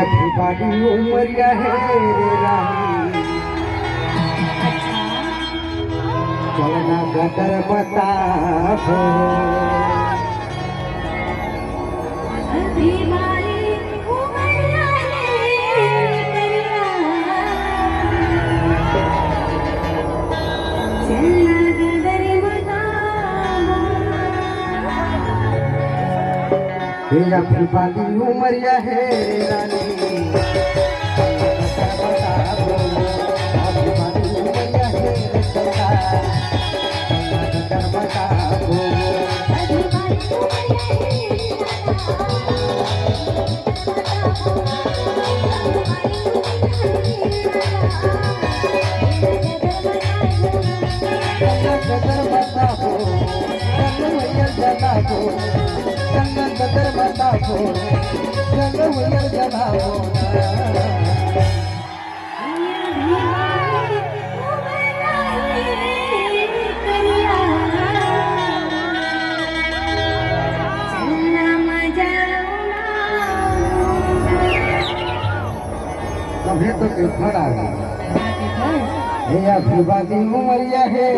everybody Umaria है रे रानी चलना गदर बताओ everybody उमरिया है रे रानी तो खड़ा है everybody उमरिया है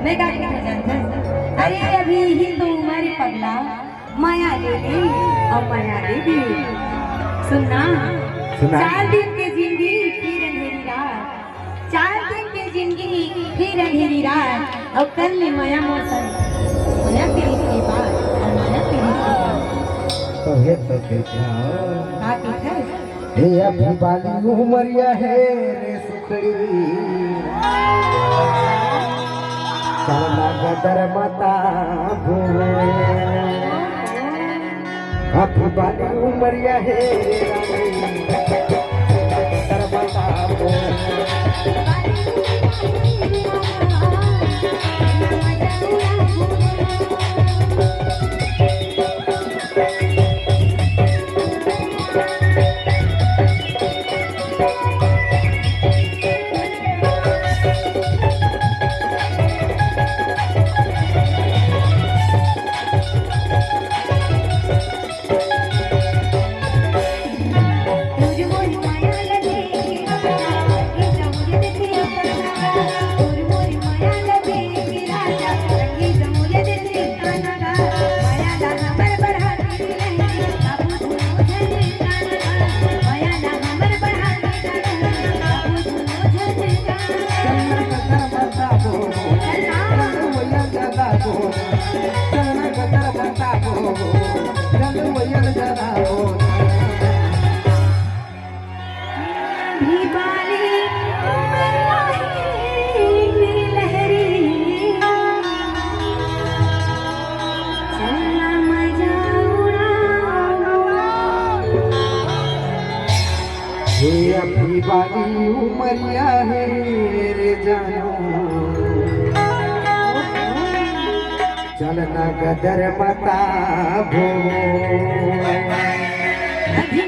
मैं गाड़ी अरे अभी हिंदू हमारी पगला माया देवी और माया देवी सुनना 4 दिन के जिंदगी फिर अंधेरी रात 4 दिन के जिंदगी फिर अंधेरी रात और कल में माया मौसम माया तेरी की बात और माया तेरी की बात तो ये तो क्या हे everybody उमरिया है रे सुखड़ी चलना गदर मता everybody उमरिया है रे रानी गदर मता everybody उमरिया है रे जानो चलना गदर मता भो अभी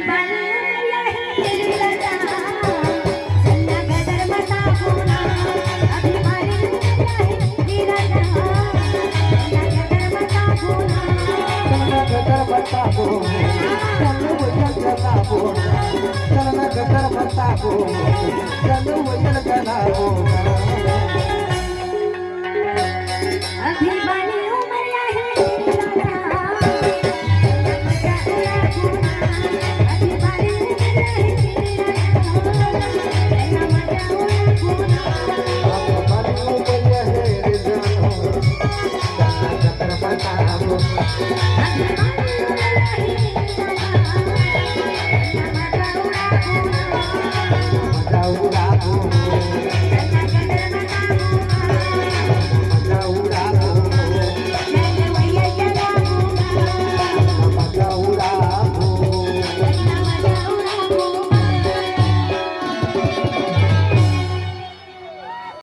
बताबो चल न कर बताबो चल वचन कराबो अभी